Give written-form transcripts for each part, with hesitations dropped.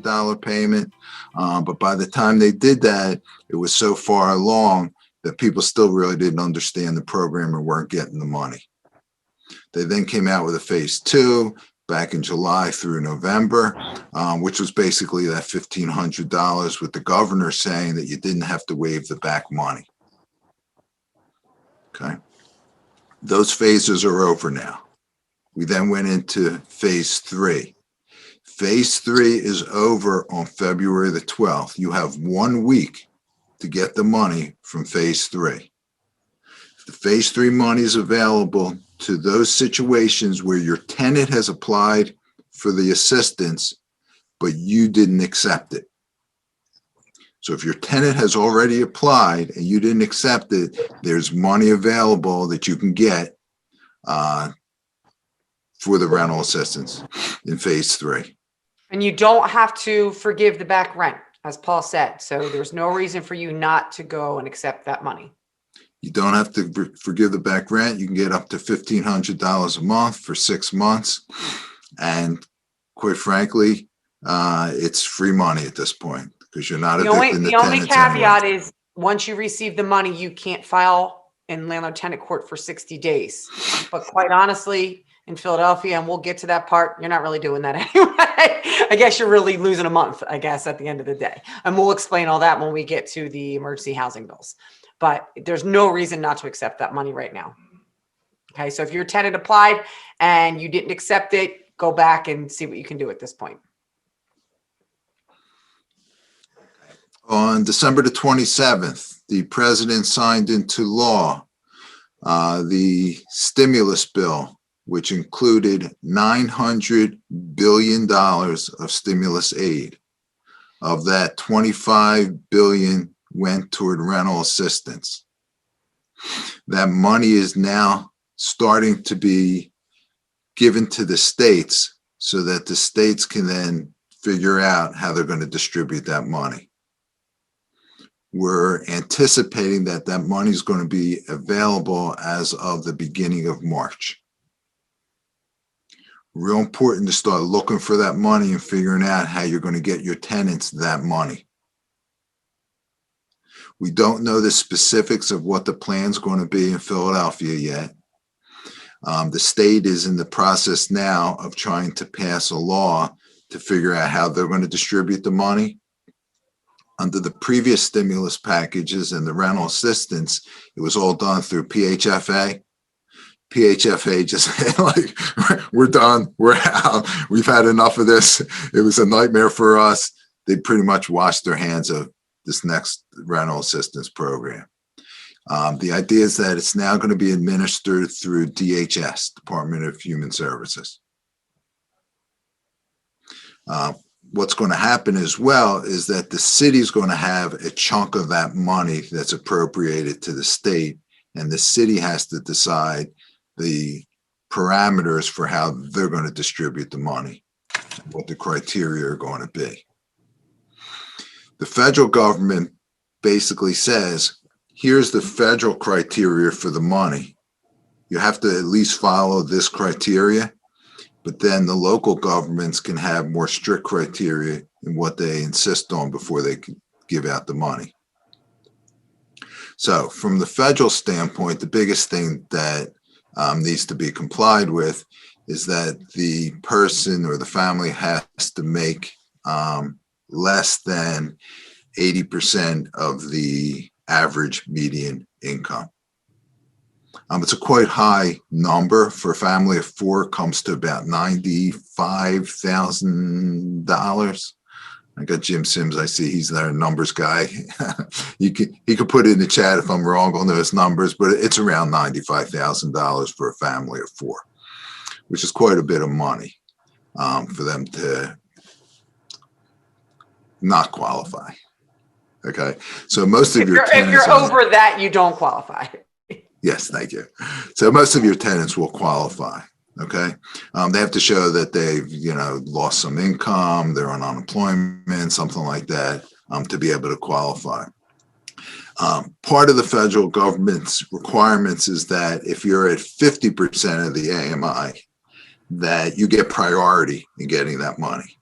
$1,500 payment. But by the time they did that, it was so far along that people still really didn't understand the program and weren't getting the money. They then came out with a phase 2 back in July through November, which was basically that $1,500 with the governor saying that you didn't have to waive the back money. Okay. Those phases are over now. We then went into phase 3. Phase 3 is over on February the 12th. You have 1 week to get the money from phase 3. The phase 3 money is available to those situations where your tenant has applied for the assistance, but you didn't accept it. So if your tenant has already applied and you didn't accept it, there's money available that you can get for the rental assistance in phase 3. And you don't have to forgive the back rent, as Paul said. So there's no reason for you not to go and accept that money. You don't have to forgive the back rent. You can get up to $1,500 a month for 6 months. And quite frankly, it's free money at this point because you're not evicting the tenants. The only caveat is once you receive the money, you can't file in landlord-tenant court for 60 days. But quite honestly, in Philadelphia, and we'll get to that part, you're not really doing that anyway. I guess you're really losing a month, I guess, at the end of the day. And we'll explain all that when we get to the emergency housing bills. But there's no reason not to accept that money right now. Okay, so if your tenant applied and you didn't accept it, go back and see what you can do at this point. On December the 27th, the president signed into law the stimulus bill, which included $900 billion of stimulus aid. Of that, $25 billion went toward rental assistance. That money is now starting to be given to the states so that the states can then figure out how they're going to distribute that money. We're anticipating that that money is going to be available as of the beginning of March. Real important to start looking for that money and figuring out how you're going to get your tenants that money. We don't know the specifics of what the plan's going to be in Philadelphia yet. The state is in the process now of trying to pass a law to figure out how they're going to distribute the money. Under the previous stimulus packages and the rental assistance, it was all done through PHFA. PHFA just said, like, we're done, we're out, we've had enough of this. It was a nightmare for us. They pretty much washed their hands of this next rental assistance program. The idea is that it's now going to be administered through DHS, Department of Human Services. What's going to happen as well is that the city's going to have a chunk of that money that's appropriated to the state, and the city has to decide the parameters for how they're going to distribute the money, what the criteria are going to be. The federal government basically says, here's the federal criteria for the money. You have to at least follow this criteria, but then the local governments can have more strict criteria in what they insist on before they can give out the money. So from the federal standpoint, the biggest thing that needs to be complied with is that the person or the family has to make less than 80% of the average median income. It's a quite high number. For a family of 4, comes to about $95,000. I got Jim Sims. I see he's their numbers guy. he could put it in the chat if I'm wrong on those numbers, but it's around $95,000 for a family of 4, which is quite a bit of money for them to not qualify. Okay, so most of your tenants, if you're over that, you don't qualify. Yes, thank you. So most of your tenants will qualify. Okay, they have to show that they've lost some income, they're on unemployment, something like that, to be able to qualify. Part of the federal government's requirements is that if you're at 50% of the AMI, that you get priority in getting that money.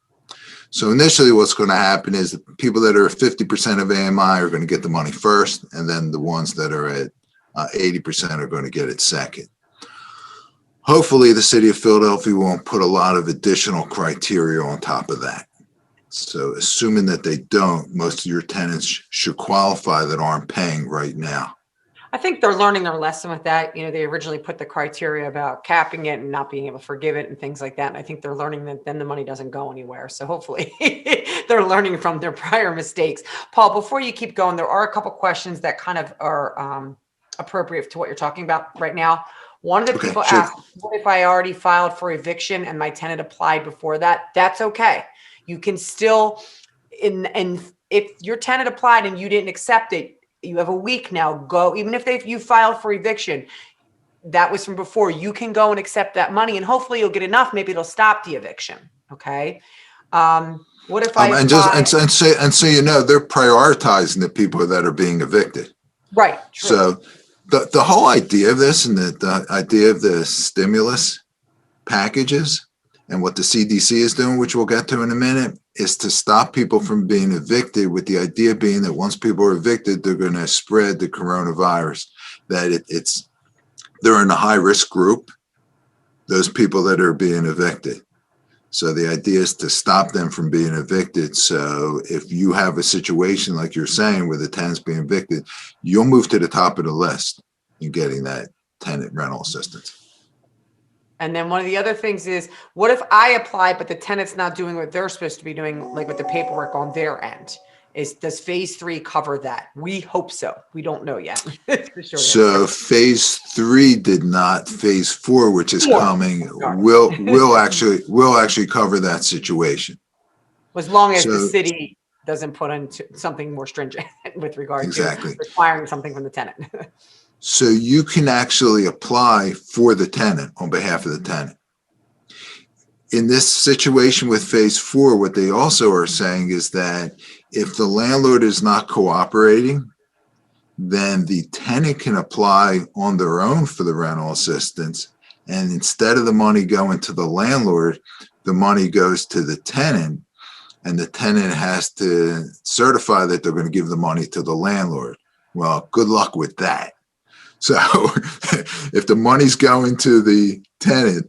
So initially what's going to happen is the people that are at 50% of AMI are going to get the money first, and then the ones that are at 80% are going to get it second. Hopefully the city of Philadelphia won't put a lot of additional criteria on top of that. So assuming that they don't, most of your tenants should qualify that aren't paying right now. I think they're learning their lesson with that. You know, they originally put the criteria about capping it and not being able to forgive it and things like that. And I think they're learning that then the money doesn't go anywhere. So hopefully they're learning from their prior mistakes. Paul, before you keep going, there are a couple questions that kind of are appropriate to what you're talking about right now. One of the people asked, what if I already filed for eviction and my tenant applied before that? That's okay. You can still, and if your tenant applied and you didn't accept it, you have a week now. Go, even if you filed for eviction, that was from before. You can go and accept that money, and hopefully you'll get enough. Maybe it'll stop the eviction. Okay. What if I so you know, they're prioritizing the people that are being evicted. Right. True. So the whole idea of this and the idea of the stimulus packages and what the CDC is doing, which we'll get to in a minute, is to stop people from being evicted, with the idea being that once people are evicted, they're going to spread the coronavirus, that they're in a high risk group, those people that are being evicted. So the idea is to stop them from being evicted. So if you have a situation like you're saying where the tenant's being evicted, you'll move to the top of the list in getting that tenant rental assistance. And then one of the other things is, what if I apply, but the tenant's not doing what they're supposed to be doing, like with the paperwork on their end? Does phase 3 cover that? We hope so. We don't know yet. So phase 3 did not. Phase 4, which is coming, will actually cover that situation. As long as the city doesn't put into something more stringent with regard to requiring something from the tenant. So you can actually apply for the tenant on behalf of the tenant. In this situation with phase 4, what they also are saying is that if the landlord is not cooperating, then the tenant can apply on their own for the rental assistance. And instead of the money going to the landlord, the money goes to the tenant, and the tenant has to certify that they're going to give the money to the landlord. Well, good luck with that. So if the money's going to the tenant,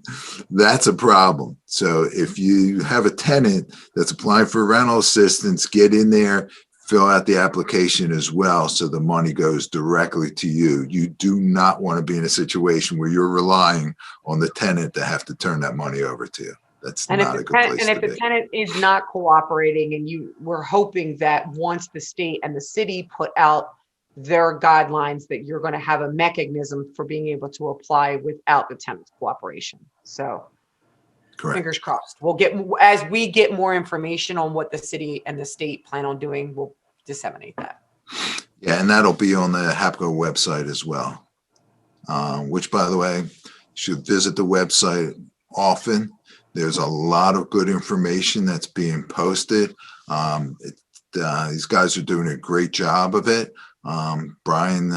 that's a problem. So if you have a tenant that's applying for rental assistance, get in there, fill out the application as well, so the money goes directly to you. You do not want to be in a situation where you're relying on the tenant to have to turn that money over to you. That's not a good place to be. And if the tenant is not cooperating, and we're hoping that once the state and the city put out their guidelines, that you're going to have a mechanism for being able to apply without the tenant's cooperation. So correct. Fingers crossed. We'll get, as we get more information on what the city and the state plan on doing, we'll disseminate that. Yeah, and that'll be on the Hapco website as well, which, by the way, you should visit the website often. There's a lot of good information that's being posted. These guys are doing a great job of it. Brian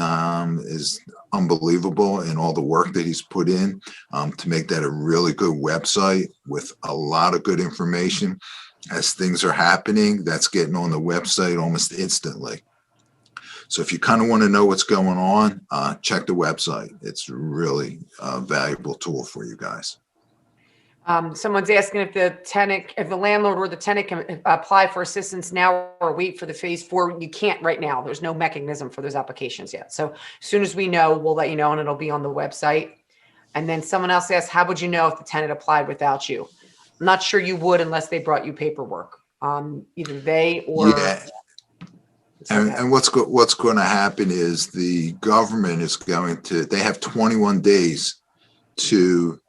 is unbelievable in all the work that he's put in to make that a really good website with a lot of good information. As things are happening, that's getting on the website almost instantly. So if you kind of want to know what's going on, check the website. It's really a valuable tool for you guys. Someone's asking if the landlord or the tenant can apply for assistance now or wait for the phase 4. You can't right now. There's no mechanism for those applications yet. So as soon as we know, we'll let you know, and it'll be on the website. And then someone else asked, how would you know if the tenant applied without you? I'm not sure you would unless they brought you paperwork. Either they or... Yeah. And what's going to happen is the government is going to, they have 21 days to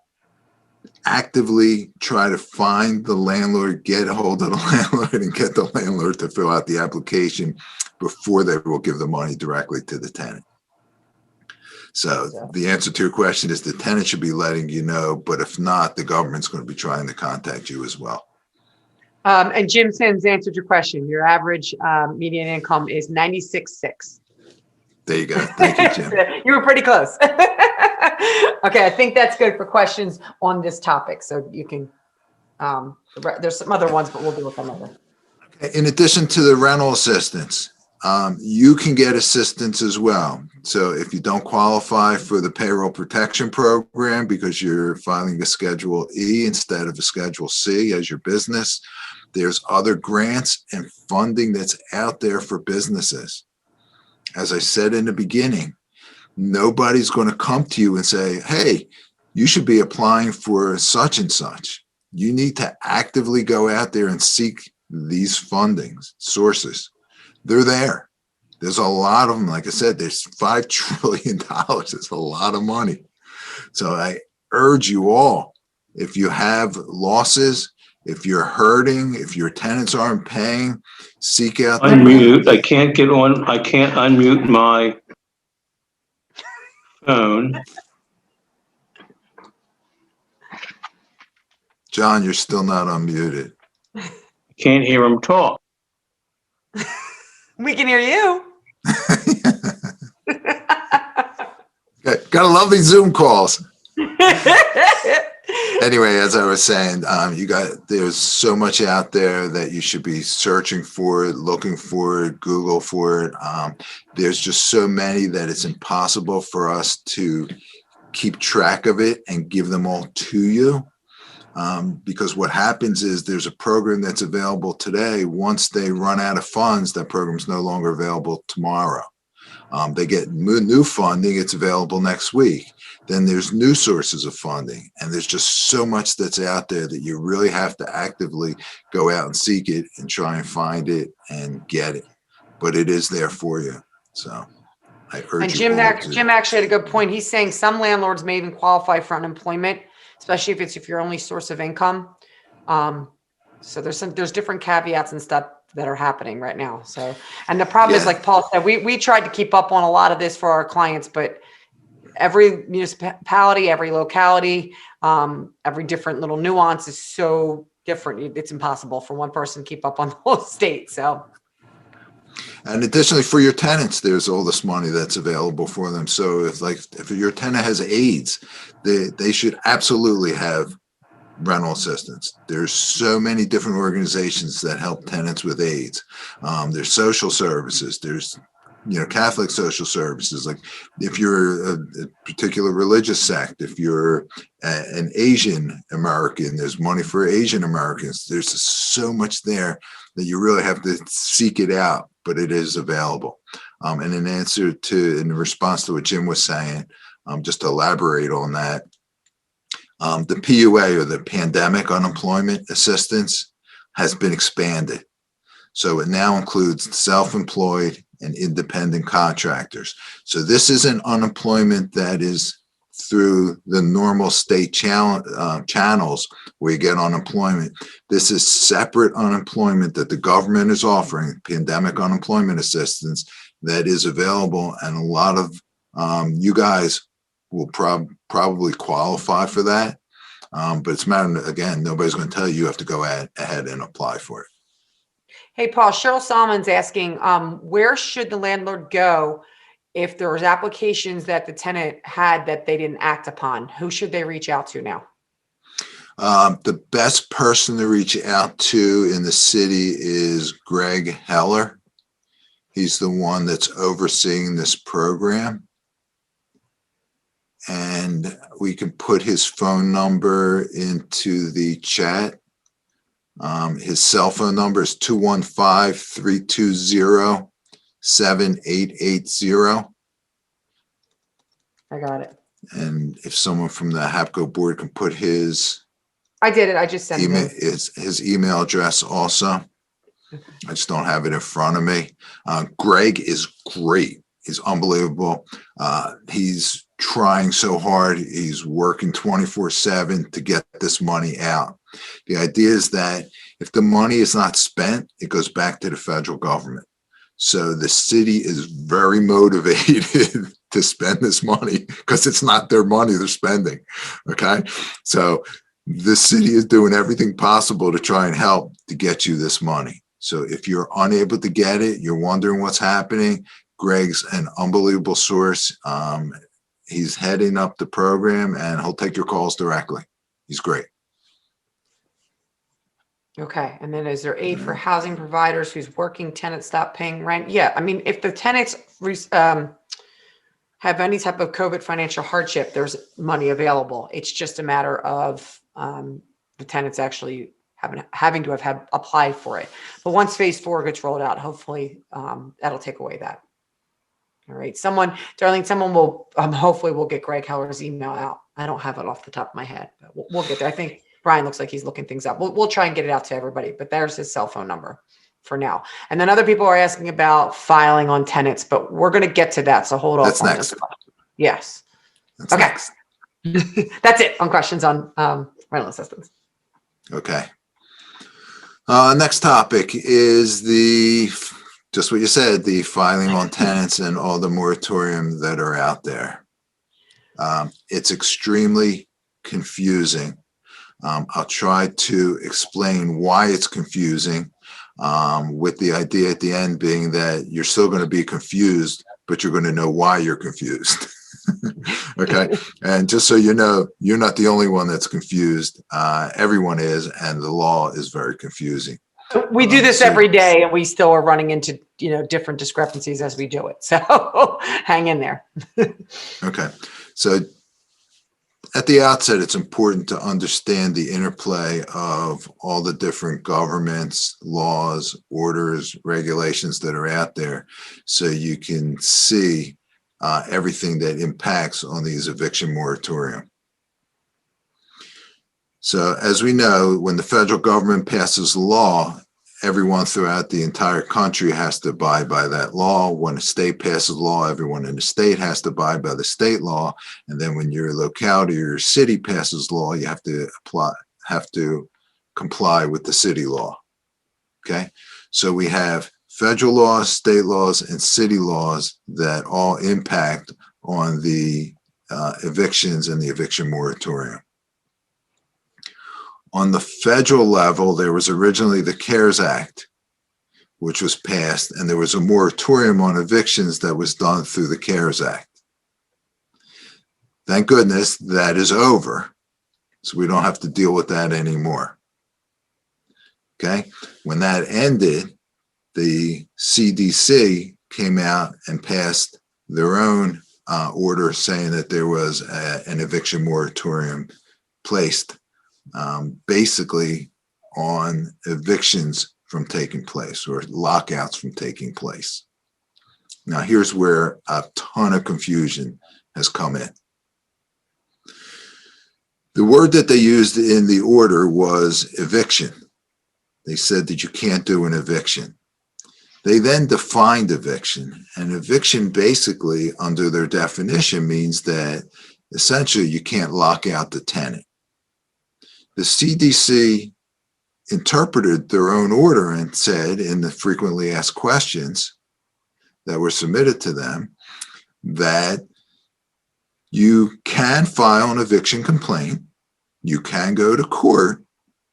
actively try to find the landlord, get a hold of the landlord, and get the landlord to fill out the application before they will give the money directly to the tenant. So the answer to your question is the tenant should be letting you know, but if not, the government's going to be trying to contact you as well. And Jim Sims answered your question. Your average median income is $96,600. There you go. Thank you, Jim. You were pretty close. Okay, I think that's good for questions on this topic. So you can There's some other ones, but we'll deal with them later. In addition to the rental assistance, you can get assistance as well. So if you don't qualify for the payroll protection program because you're filing a Schedule E instead of a Schedule C as your business, there's other grants and funding that's out there for businesses. As I said in the beginning, nobody's going to come to you and say, hey, you should be applying for such and such. You need to actively go out there and seek these fundings sources. They're there. There's a lot of them. Like I said, there's $5 trillion. It's a lot of money. So I urge you all, if you have losses, if you're hurting, if your tenants aren't paying, seek out. Unmute. I can't get on. I can't unmute my phone. John, you're still not unmuted. Can't hear him talk. We can hear you. Gotta love these Zoom calls. Anyway, as I was saying, there's so much out there that you should be searching for it, looking for it, Google for it. There's just so many that it's impossible for us to keep track of it and give them all to you. Because what happens is there's a program that's available today. Once they run out of funds, that program's no longer available tomorrow. They get new funding, it's available next week. Then there's new sources of funding. And there's just so much that's out there that you really have to actively go out and seek it and try and find it and get it. But it is there for you. So I urge you all to. Jim actually had a good point. He's saying some landlords may even qualify for unemployment, especially if your only source of income. So there's different caveats and stuff that are happening right now. So, and the problem is, like Paul said, we tried to keep up on a lot of this for our clients, but every municipality, every locality, every different little nuance is so different. It's impossible for one person to keep up on the whole state. So. And additionally, for your tenants, there's all this money that's available for them. So if your tenant has AIDS, they should absolutely have rental assistance. There's so many different organizations that help tenants with AIDS. There's social services. There's Catholic social services. Like if you're a particular religious sect, if you're an Asian American, there's money for Asian Americans. There's so much there that you really have to seek it out, but it is available. And in response to what Jim was saying, just to elaborate on that, the PUA, or the Pandemic Unemployment Assistance, has been expanded. So it now includes self-employed and independent contractors. So this isn't unemployment that is through the normal state channels where you get unemployment. This is separate unemployment that the government is offering, pandemic unemployment assistance, that is available. And a lot of you guys will probably qualify for that. But it's a matter of, again, nobody's going to tell you you have to go ahead and apply for it. Hey, Paul, Cheryl Solomon's asking, where should the landlord go if there was applications that the tenant had that they didn't act upon? Who should they reach out to now? The best person to reach out to in the city is Greg Heller. He's the one that's overseeing this program. And we can put his phone number into the chat. His cell phone number is 215-320-7880. I got it. And if someone from the Hapco board can put his I did it. I just sent email, it. his email address also. I just don't have it in front of me. Greg is great. He's unbelievable. He's trying so hard. He's working 24/7 to get this money out. The idea is that if the money is not spent, it goes back to the federal government. So the city is very motivated to spend this money because it's not their money they're spending. Okay. So the city is doing everything possible to try and help to get you this money. So if you're unable to get it, you're wondering what's happening, Greg's an unbelievable source. He's heading up the program and he'll take your calls directly. He's great. Okay, and then is there aid for housing providers whose working tenants stop paying rent? Yeah, I mean, if the tenants have any type of COVID financial hardship, there's money available. It's just a matter of the tenants actually having to have applied for it. But once phase 4 gets rolled out, hopefully that'll take away that. All right, Darlene, someone will hopefully we'll get Greg Heller's email out. I don't have it off the top of my head, but we'll get there. I think Brian looks like he's looking things up. We'll try and get it out to everybody, but there's his cell phone number for now. And then other people are asking about filing on tenants, but we're going to get to that. So hold That's off on next. this. Yes. That's Okay. next. That's it on questions on rental assistance. Okay. Next topic is just what you said, the filing on tenants and all the moratorium that are out there. It's extremely confusing. I'll try to explain why it's confusing, with the idea at the end being that you're still going to be confused, but you're going to know why you're confused. Okay. And just so you know, you're not the only one that's confused. Everyone is, and the law is very confusing. We do this every day, and we still are running into different discrepancies as we do it. So hang in there. Okay. So at the outset, it's important to understand the interplay of all the different governments, laws, orders, regulations that are out there, so you can see everything that impacts on these eviction moratorium. So as we know, when the federal government passes a law, everyone throughout the entire country has to abide by that law. When a state passes a law, everyone in the state has to abide by the state law. And then when your locality or your city passes law, you have to comply with the city law. Okay. So we have federal laws, state laws, and city laws that all impact on the evictions and the eviction moratorium. On the federal level, there was originally the CARES Act, which was passed, and there was a moratorium on evictions that was done through the CARES Act. Thank goodness that is over, so we don't have to deal with that anymore. Okay, when that ended, the CDC came out and passed their own order saying that there was an eviction moratorium placed basically on evictions from taking place or lockouts from taking place. Now, here's where a ton of confusion has come in. The word that they used in the order was eviction. They said that you can't do an eviction. They then defined eviction, and eviction basically, under their definition, means that essentially you can't lock out the tenant. The CDC interpreted their own order and said in the frequently asked questions that were submitted to them that you can file an eviction complaint, you can go to court,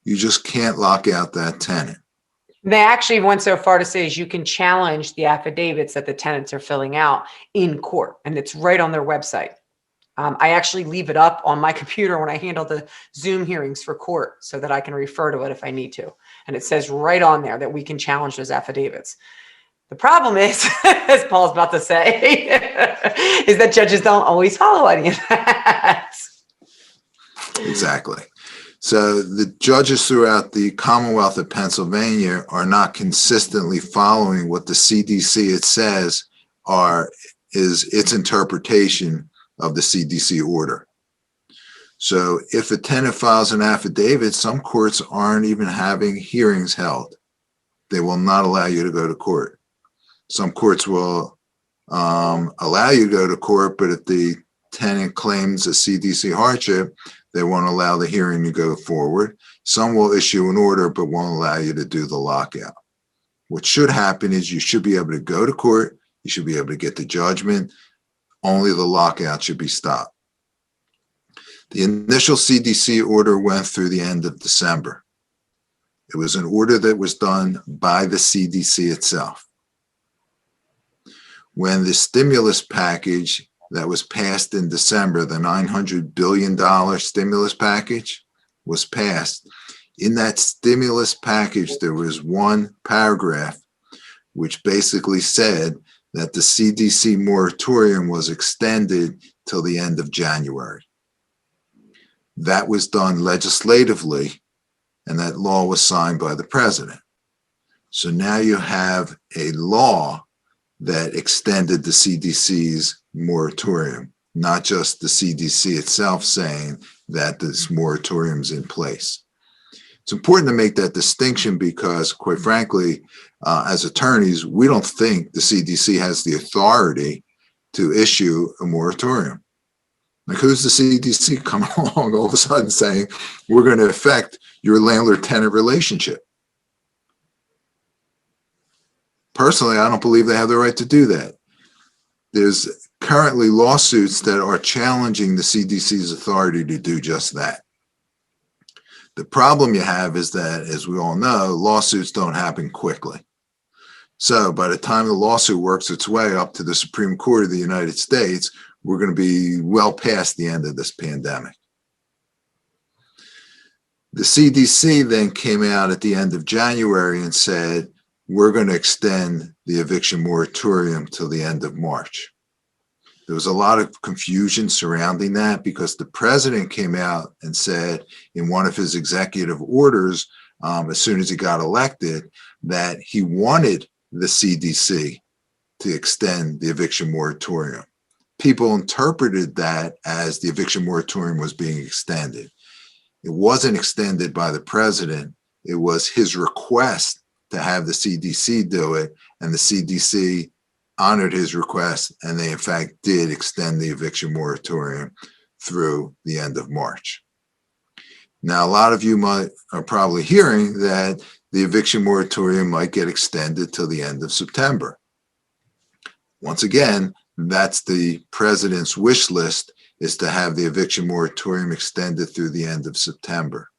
you just can't lock out that tenant. They actually went so far to say is you can challenge the affidavits that the tenants are filling out in court, and it's right on their website. I actually leave it up on my computer when I handle the Zoom hearings for court so that I can refer to it if I need to. And it says right on there that we can challenge those affidavits. The problem is, as Paul's about to say, is that judges don't always follow any of that. Exactly. So the judges throughout the Commonwealth of Pennsylvania are not consistently following what the CDC it says is its interpretation of the CDC order. So if a tenant files an affidavit, some courts aren't even having hearings held. They will not allow you to go to court. Some courts will allow you to go to court, but if the tenant claims a CDC hardship, they won't allow the hearing to go forward. Some will issue an order, but won't allow you to do the lockout. What should happen is you should be able to go to court. You should be able to get the judgment. Only the lockout should be stopped. The initial CDC order went through the end of December. It was an order that was done by the CDC itself. When the stimulus package that was passed in December, the $900 billion stimulus package was passed, In that stimulus package, there was one paragraph which basically said that the CDC moratorium was extended till the end of January. That was done legislatively, and that law was signed by the president. So now you have a law that extended the CDC's moratorium, not just the CDC itself saying that this moratorium is in place. It's important to make that distinction because, quite frankly, as attorneys, we don't think the CDC has the authority to issue a moratorium. Like, who's the CDC coming along all of a sudden saying, we're going to affect your landlord-tenant relationship? Personally, I don't believe they have the right to do that. There's currently lawsuits that are challenging the CDC's authority to do just that. The problem you have is that, as we all know, lawsuits don't happen quickly. So by the time the lawsuit works its way up to the Supreme Court of the United States, we're going to be well past the end of this pandemic. The CDC then came out at the end of January and said, we're going to extend the eviction moratorium till the end of March. There was a lot of confusion surrounding that because the president came out and said in one of his executive orders, as soon as he got elected, that he wanted the CDC to extend the eviction moratorium. People interpreted that as the eviction moratorium was being extended. It wasn't extended by the president. It was his request to have the CDC do it, and the CDC honored his request, and they in fact did extend the eviction moratorium through the end of March. Now, a lot of you are probably hearing that the eviction moratorium might get extended till the end of September. Once again, that's the president's wish list, is to have the eviction moratorium extended through the end of September.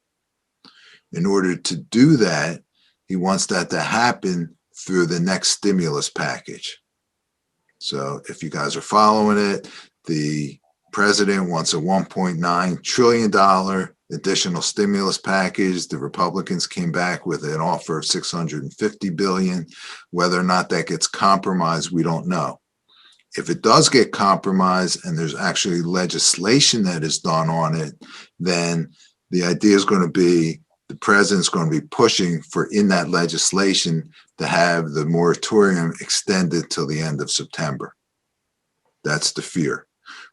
In order to do that, he wants that to happen through the next stimulus package. So if you guys are following it, the president wants a $1.9 trillion additional stimulus package. The Republicans came back with an offer of $650 billion. Whether or not that gets compromised, we don't know. If it does get compromised and there's actually legislation that is done on it, then the idea is going to be the president's going to be pushing for, in that legislation, to have the moratorium extended till the end of September. That's the fear.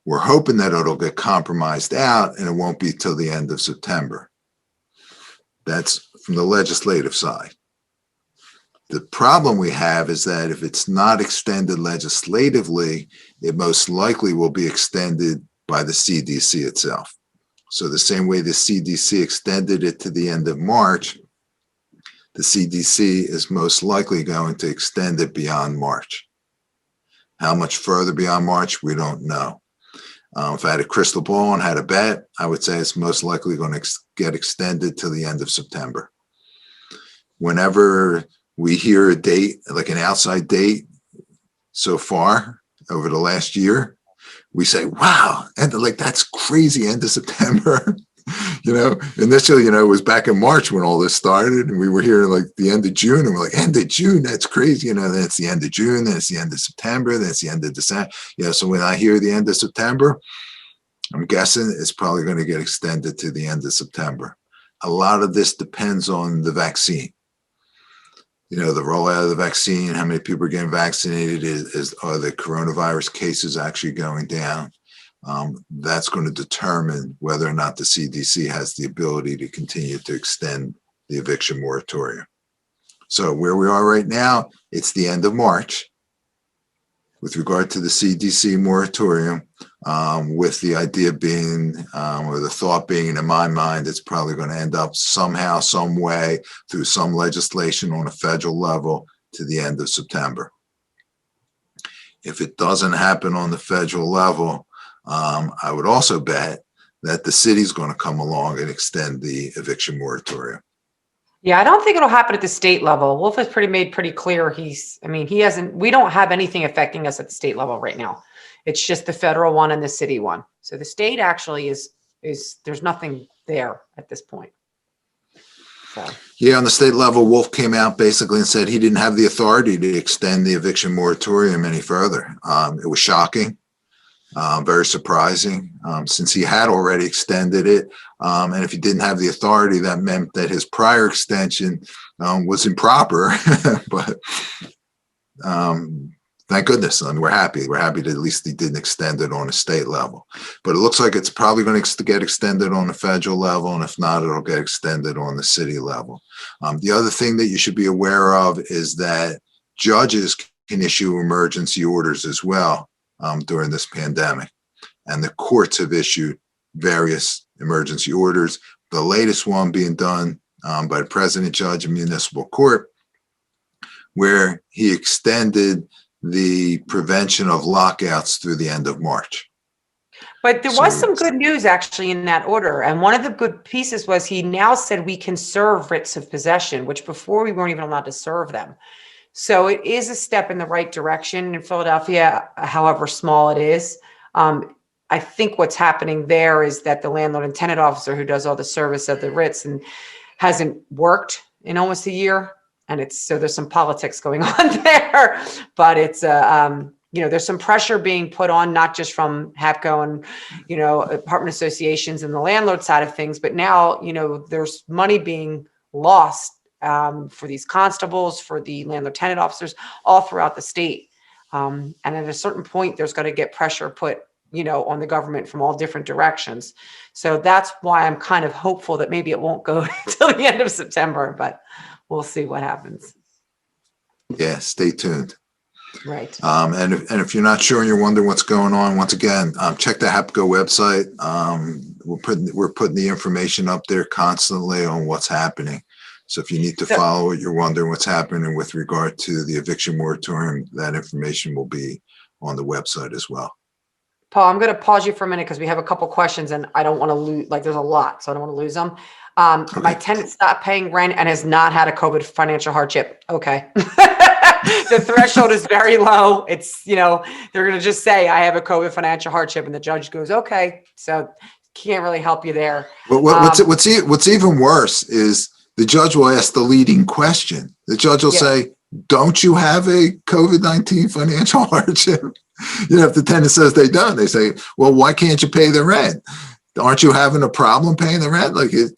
We're hoping that it'll get compromised out and it won't be till the end of September. That's from the legislative side. The problem we have is that if it's not extended legislatively, it most likely will be extended by the CDC itself. So the same way the CDC extended it to the end of March, the CDC is most likely going to extend it beyond March. How much further beyond March, we don't know. If I had a crystal ball and had a bet, I would say it's most likely going to get extended to the end of September. Whenever we hear a date, like an outside date, so far over the last year, we say, wow, and like, that's crazy, end of September. Initially, it was back in March when all this started, and we were hearing like the end of June, and we're like, end of June, that's crazy. Then it's the end of June, then it's the end of September, then it's the end of December. So when I hear the end of September, I'm guessing it's probably going to get extended to the end of September. A lot of this depends on the vaccine. The rollout of the vaccine, how many people are getting vaccinated, are the coronavirus cases actually going down? That's going to determine whether or not the CDC has the ability to continue to extend the eviction moratorium. So where we are right now, it's the end of March with regard to the CDC moratorium, with the idea being, or the thought being in my mind, it's probably going to end up somehow, some way, through some legislation on a federal level to the end of September. If it doesn't happen on the federal level, I would also bet that the city's going to come along and extend the eviction moratorium. Yeah, I don't think it'll happen at the state level. Wolf has made pretty clear we don't have anything affecting us at the state level right now. It's just the federal one and the city one. So the state actually is there's nothing there at this point. So, Yeah, on the state level, Wolf came out basically and said he didn't have the authority to extend the eviction moratorium any further. It was shocking, very surprising, since he had already extended it. And if he didn't have the authority, that meant that his prior extension was improper. But thank goodness, and we're happy. We're happy that at least he didn't extend it on a state level. But it looks like it's probably going to get extended on the federal level, and if not, it'll get extended on the city level. The other thing that you should be aware of is that judges can issue emergency orders as well during this pandemic, and the courts have issued various emergency orders. The latest one being done by the president judge of municipal court, where he extended the prevention of lockouts through the end of March. but there was some good news actually in that order. And one of the good pieces was he now said we can serve writs of possession, which before we weren't even allowed to serve them. So it is a step in the right direction in Philadelphia, however small it is. I think what's happening there is that the landlord and tenant officer who does all the service of the writs and hasn't worked in almost a year. And so there's some politics going on there, but it's there's some pressure being put on, not just from Hapco and, apartment associations and the landlord side of things, but now, there's money being lost for these constables, for the landlord tenant officers all throughout the state. And at a certain point, there's going to get pressure put, on the government from all different directions. So that's why I'm kind of hopeful that maybe it won't go till the end of September, but we'll see what happens. Yeah, stay tuned. Right. And if you're not sure and you're wondering what's going on, once again, check the Hapco website. We're putting the information up there constantly on what's happening. So if you need to follow it, you're wondering what's happening with regard to the eviction moratorium, that information will be on the website as well. Paul, I'm going to pause you for a minute because we have a couple questions and I don't want to lose, there's a lot, so I don't want to lose them. Okay. My tenant stopped paying rent and has not had a COVID financial hardship. Okay. The threshold is very low. It's, they're going to just say, I have a COVID financial hardship. And the judge goes, okay. So can't really help you there. But what's even worse is the judge will ask the leading question. The judge will say, don't you have a COVID-19 financial hardship? If the tenant says they don't, they say, well, why can't you pay the rent? Aren't you having a problem paying the rent?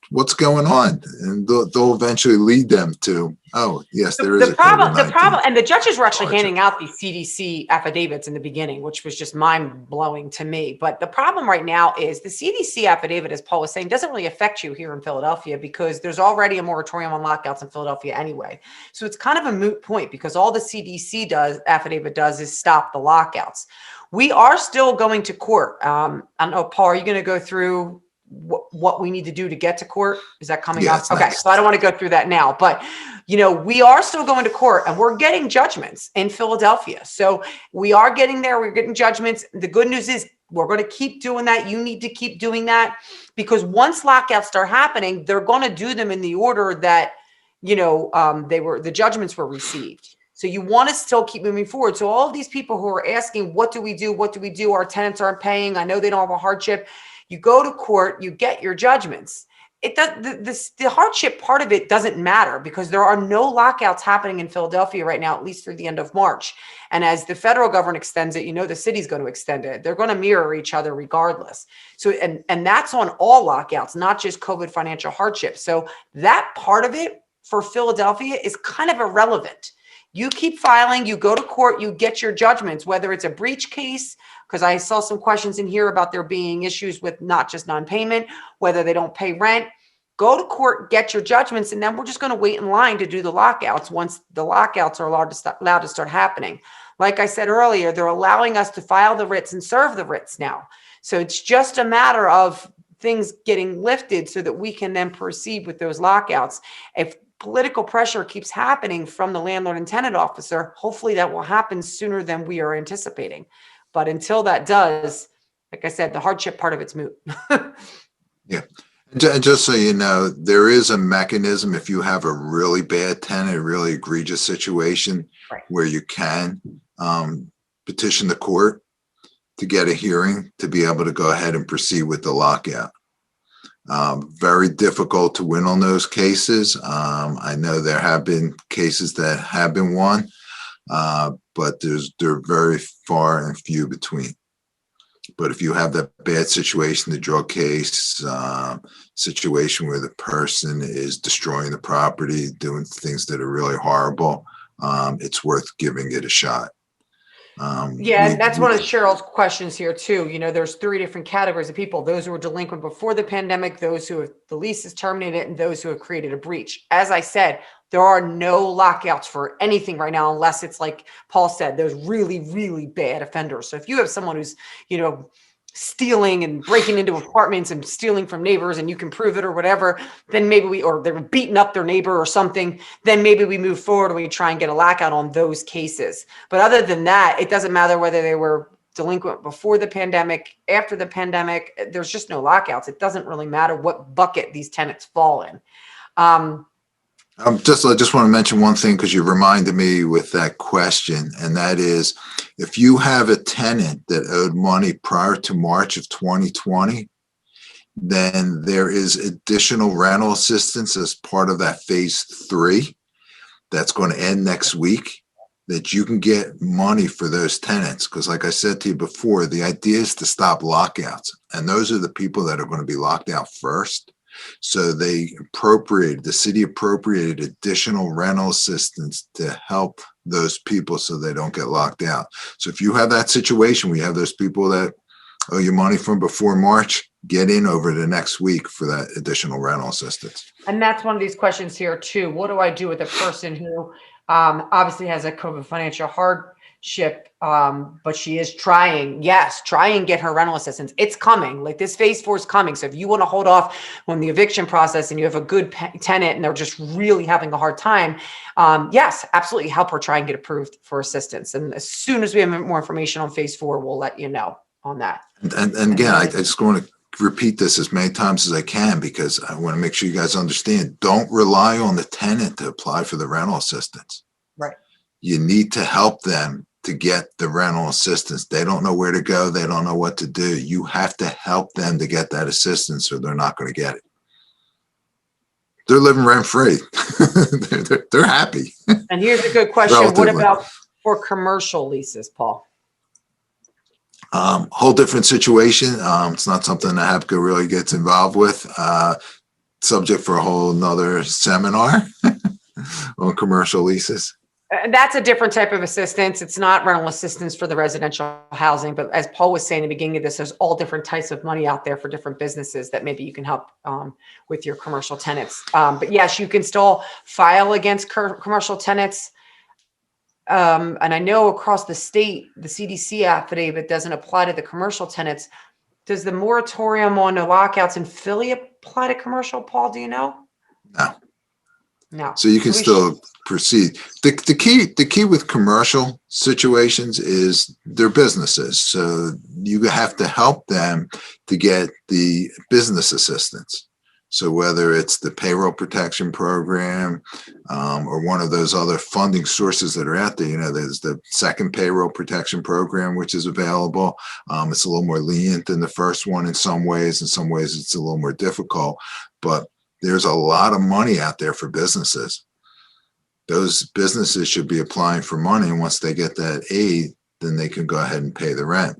What's going on? And they'll eventually lead them to, oh, yes, there is the problem, COVID-19 and the judges were actually hardship. handing out these CDC affidavits in the beginning, which was just mind blowing to me. But the problem right now is the CDC affidavit, as Paul was saying, doesn't really affect you here in Philadelphia because there's already a moratorium on lockouts in Philadelphia anyway. So it's kind of a moot point because all the CDC affidavit does is stop the lockouts. We are still going to court. I don't know, Paul, are you going to go through what we need to do to get to court? Is that coming up? Okay, so I don't want to go through that now, but we are still going to court and we're getting judgments in Philadelphia. So we are getting there. We're getting judgments. The good news is we're going to keep doing that. You need to keep doing that because once lockouts start happening, they're going to do them in the order that, the judgments were received. So you want to still keep moving forward. So all of these people who are asking, what do we do? What do we do? Our tenants aren't paying. I know they don't have a hardship. You go to court, you get your judgments. It does, the hardship part of it doesn't matter because there are no lockouts happening in Philadelphia right now, at least through the end of March. And as the federal government extends it, the city's going to extend it. They're going to mirror each other regardless. So, and that's on all lockouts, not just COVID financial hardship. So that part of it for Philadelphia is kind of irrelevant. You keep filing, you go to court, you get your judgments, whether it's a breach case, because I saw some questions in here about there being issues with not just non-payment, whether they don't pay rent. Go to court, get your judgments, and then we're just going to wait in line to do the lockouts once the lockouts are allowed to start happening. Like I said earlier, they're allowing us to file the writs and serve the writs now. So it's just a matter of things getting lifted so that we can then proceed with those lockouts. If political pressure keeps happening from the landlord and tenant officer, hopefully that will happen sooner than we are anticipating. But until that does, like I said, the hardship part of it's moot. Yeah. And just so you know, there is a mechanism if you have a really bad tenant, a really egregious situation, right, where you can petition the court to get a hearing to be able to go ahead and proceed with the lockout. Very difficult to win on those cases. I know there have been cases that have been won, but they're very far and few between. But if you have that bad situation, the drug case, situation where the person is destroying the property, doing things that are really horrible, it's worth giving it a shot. Yeah, and that's one of Cheryl's questions here too. You know, there's 3 different categories of people: those who were delinquent before the pandemic, those who have the lease is terminated, and those who have created a breach. As I said, there are no lockouts for anything right now, unless it's like Paul said, there's really, really bad offenders. So if you have someone who's, you know, stealing and breaking into apartments and stealing from neighbors, and you can prove it or whatever, then maybe or they're beating up their neighbor or something, then maybe we move forward and we try and get a lockout on those cases. But other than that, it doesn't matter whether they were delinquent before the pandemic, after the pandemic, there's just no lockouts. It doesn't really matter what bucket these tenants fall in. I just want to mention one thing, because you reminded me with that question, and that is, if you have a tenant that owed money prior to March of 2020, then there is additional rental assistance as part of that phase 3 that's going to end next week, that you can get money for those tenants. Because like I said to you before, the idea is to stop lockouts, and those are the people that are going to be locked out first. So the city appropriated additional rental assistance to help those people so they don't get locked out. So if you have that situation where you have those people that owe you money from before March, get in over the next week for that additional rental assistance. And that's one of these questions here too. What do I do with a person who obviously has a COVID financial hardship, but she is trying? Yes, try and get her rental assistance. It's coming. Like, this phase 4 is coming. So if you want to hold off on the eviction process and you have a good tenant and they're just really having a hard time, yes, absolutely help her try and get approved for assistance. And as soon as we have more information on phase 4, we'll let you know on that. And again, I just want to repeat this as many times as I can, because I want to make sure you guys understand, don't rely on the tenant to apply for the rental assistance. Right. You need to help them to get the rental assistance. They don't know where to go. They don't know what to do. You have to help them to get that assistance, or they're not going to get it. They're living rent free. they're happy. And here's a good question. What about for commercial leases, Paul? Whole different situation. It's not something that Hapco really gets involved with. Subject for a whole nother seminar on commercial leases. That's a different type of assistance. It's not rental assistance for the residential housing, but as Paul was saying at the beginning of this, there's all different types of money out there for different businesses that maybe you can help with your commercial tenants. But yes, you can still file against commercial tenants. And I know across the state, the CDC affidavit doesn't apply to the commercial tenants. Does the moratorium on the lockouts in Philly apply to commercial, Paul? Do you know? No. No. So you can still proceed. The key with commercial situations is they're businesses. So you have to help them to get the business assistance. So whether it's the payroll protection program or one of those other funding sources that are out there, you know, there's the second payroll protection program, which is available. It's a little more lenient than the first one in some ways. In some ways, it's a little more difficult. But there's a lot of money out there for businesses. Those businesses should be applying for money. And once they get that aid, then they can go ahead and pay the rent.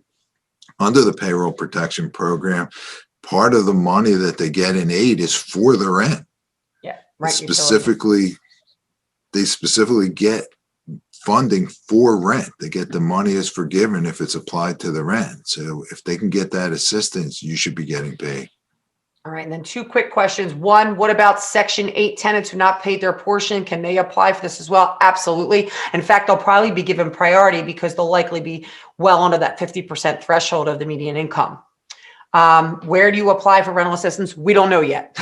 Under the payroll protection program, part of the money that they get in aid is for the rent. Yeah, right. They specifically get funding for rent. They get the money as forgiven if it's applied to the rent. So if they can get that assistance, you should be getting paid. All right. And then 2 quick questions. One, what about Section 8 tenants who not paid their portion? Can they apply for this as well? Absolutely. In fact, they'll probably be given priority because they'll likely be well under that 50% threshold of the median income. Where do you apply for rental assistance? We don't know yet.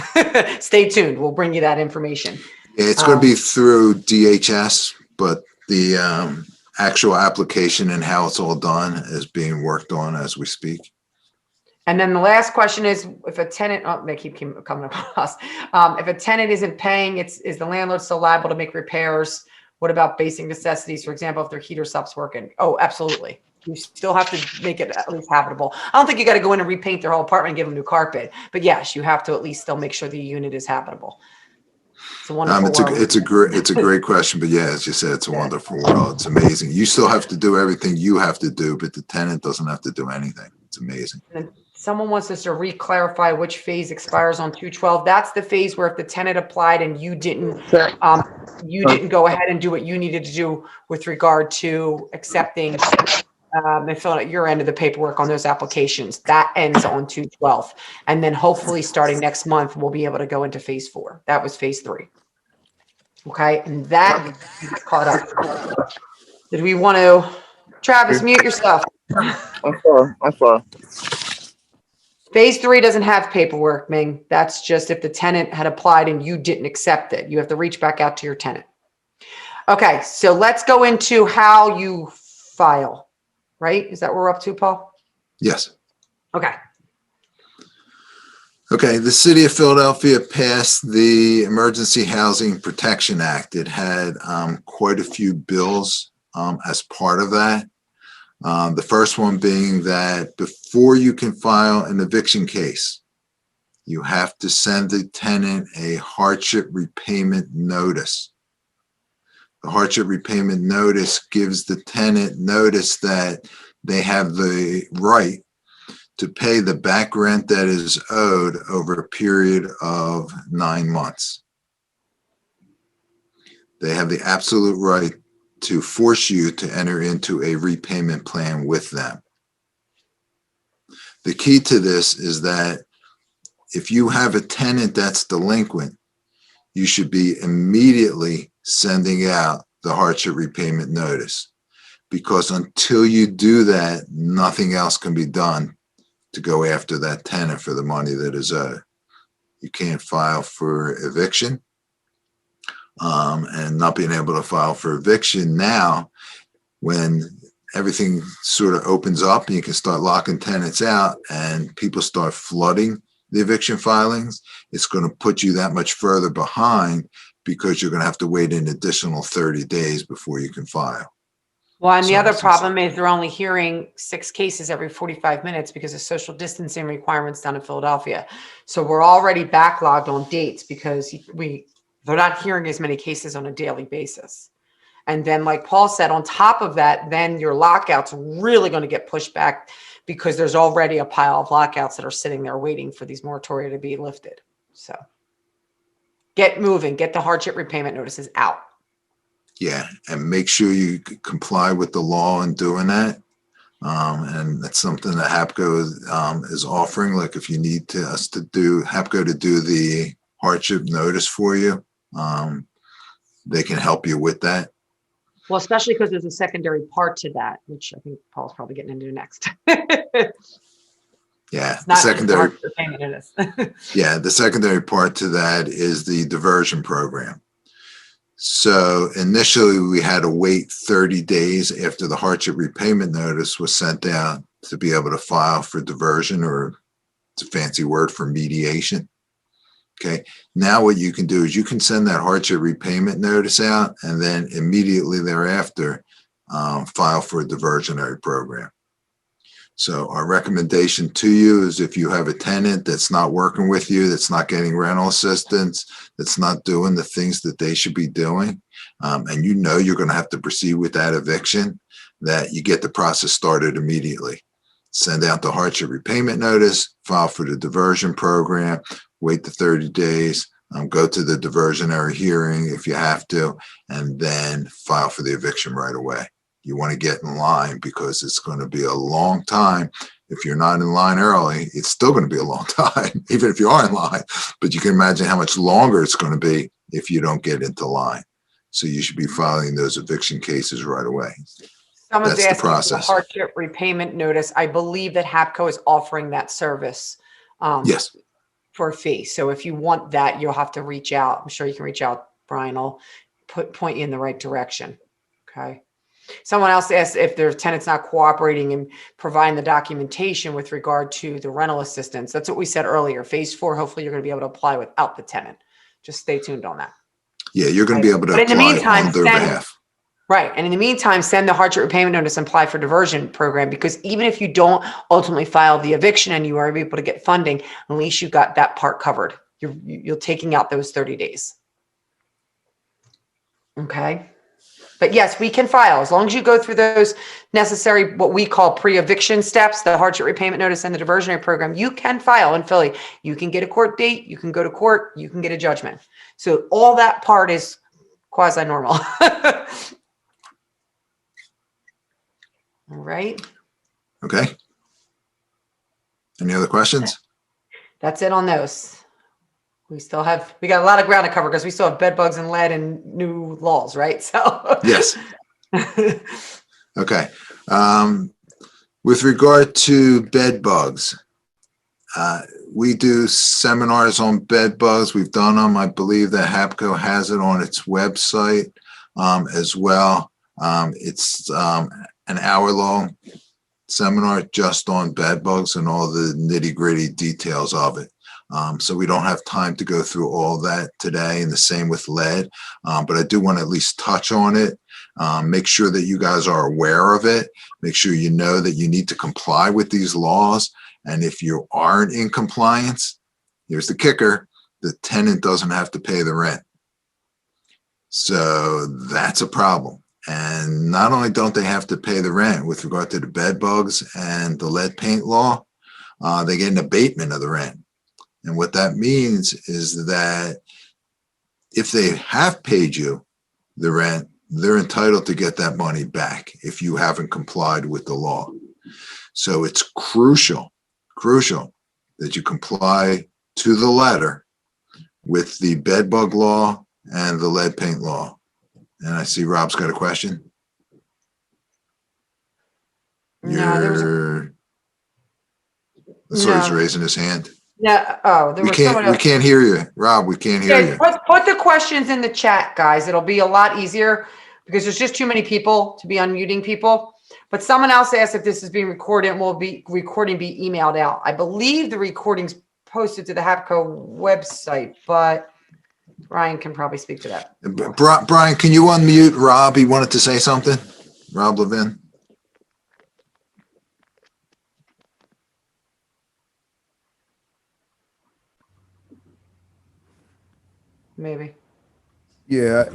Stay tuned. We'll bring you that information. It's going to be through DHS, but the actual application and how it's all done is being worked on as we speak. And then the last question is, if a tenant, they keep coming up on us. If a tenant isn't paying, is the landlord still liable to make repairs? What about basic necessities? For example, if their heater stops working? Oh, absolutely. You still have to make it at least habitable. I don't think you got to go in and repaint their whole apartment and give them new carpet, but yes, you have to at least still make sure the unit is habitable. It's a wonderful world. It's a great question, but yeah, as you said, it's a wonderful world. It's amazing. You still have to do everything you have to do, but the tenant doesn't have to do anything. It's amazing. And someone wants us to re-clarify which phase expires on 2/12. That's the phase where if the tenant applied and you didn't go ahead and do what you needed to do with regard to accepting and filling out your end of the paperwork on those applications. That ends on 2/12. And then hopefully starting next month, we'll be able to go into phase 4. That was phase 3. Okay, and that is caught up. Did we want to, Travis, mute yourself. I'm sorry. Phase 3 doesn't have paperwork, Ming. That's just if the tenant had applied and you didn't accept it. You have to reach back out to your tenant. Okay, so let's go into how you file. Right? Is that what we're up to, Paul? Yes. Okay. Okay, the city of Philadelphia passed the Emergency Housing Protection Act. It had quite a few bills as part of that. The first one being that before you can file an eviction case, you have to send the tenant a hardship repayment notice. The hardship repayment notice gives the tenant notice that they have the right to pay the back rent that is owed over a period of 9 months. They have the absolute right to force you to enter into a repayment plan with them. The key to this is that if you have a tenant that's delinquent, you should be immediately sending out the hardship repayment notice, because until you do that, nothing else can be done to go after that tenant for the money that is owed. You can't file for eviction, and not being able to file for eviction now, when everything sort of opens up and you can start locking tenants out and people start flooding the eviction filings, it's going to put you that much further behind, because you're going to have to wait an additional 30 days before you can file. Well, and the So other it's- problem is they're only hearing 6 cases every 45 minutes because of social distancing requirements down in Philadelphia. So we're already backlogged on dates because they're not hearing as many cases on a daily basis. And then, like Paul said, on top of that, then your lockouts really going to get pushed back because there's already a pile of lockouts that are sitting there waiting for these moratoria to be lifted. So get moving, get the hardship repayment notices out. Yeah, and make sure you comply with the law in doing that. And that's something that Hapco is offering. Like if you need Hapco to do the hardship notice for you, they can help you with that. Well, especially because there's a secondary part to that, which I think Paul's probably getting into next. Yeah, the Not secondary. just the payment notice. Yeah, the secondary part to that is the diversion program. So initially we had to wait 30 days after the hardship repayment notice was sent out to be able to file for diversion, or it's a fancy word for mediation. Okay, now what you can do is you can send that hardship repayment notice out and then immediately thereafter file for a diversionary program. So our recommendation to you is, if you have a tenant that's not working with you, that's not getting rental assistance, that's not doing the things that they should be doing, and you know you're going to have to proceed with that eviction, that you get the process started immediately. Send out the hardship repayment notice, file for the diversion program, wait the 30 days, go to the diversionary hearing if you have to, and then file for the eviction right away. You want to get in line, because it's going to be a long time. If you're not in line early, it's still going to be a long time, even if you are in line. But you can imagine how much longer it's going to be if you don't get into line. So you should be filing those eviction cases right away. Someone's That's the asking for the process. hardship repayment notice. I believe that Hapco is offering that service Yes. for a fee. So if you want that, you'll have to reach out. I'm sure you can reach out. Brian will point you in the right direction. Okay. Someone else asked if their tenant's not cooperating and providing the documentation with regard to the rental assistance. That's what we said earlier. Phase 4, hopefully you're going to be able to apply without the tenant. Just stay tuned on that. Yeah, you're going to be able to But in the apply meantime, on their behalf. Right. And in the meantime, send the hardship repayment notice and apply for diversion program, because even if you don't ultimately file the eviction and you are able to get funding, at least you got that part covered. You're taking out those 30 days. Okay. But yes, we can file as long as you go through those necessary, what we call pre-eviction steps, the hardship repayment notice and the diversionary program. You can file in Philly. You can get a court date. You can go to court. You can get a judgment. So all that part is quasi-normal. All right. Okay. Any other questions? That's it on those. We got a lot of ground to cover because we still have bed bugs and lead and new laws, right? So Yes. Okay. With regard to bed bugs, we do seminars on bed bugs. We've done them. I believe that Hapco has it on its website as well. It's an hour-long seminar just on bed bugs and all the nitty-gritty details of it. So we don't have time to go through all that today, and the same with lead. But I do want to at least touch on it. Make sure that you guys are aware of it. Make sure you know that you need to comply with these laws. And if you aren't in compliance, here's the kicker: the tenant doesn't have to pay the rent. So that's a problem. And not only don't they have to pay the rent with regard to the bed bugs and the lead paint law, they get an abatement of the rent. And what that means is that if they have paid you the rent, they're entitled to get that money back if you haven't complied with the law. So it's crucial that you comply to the letter with the bed bug law and the lead paint law. And I see Rob's got a question. No, He's No. raising his hand. Yeah. Oh, there We was someone can't, we else. can't hear you. Rob, we can't hear Yeah, you. put the questions in the chat, guys. It'll be a lot easier because there's just too many people to be unmuting people. But someone else asked if this is being recorded and will be recording be emailed out. I believe the recording's posted to the Hapco website, but Brian can probably speak to that. Brian, can you unmute Rob? He wanted to say something. Rob Levin. Maybe. Yeah,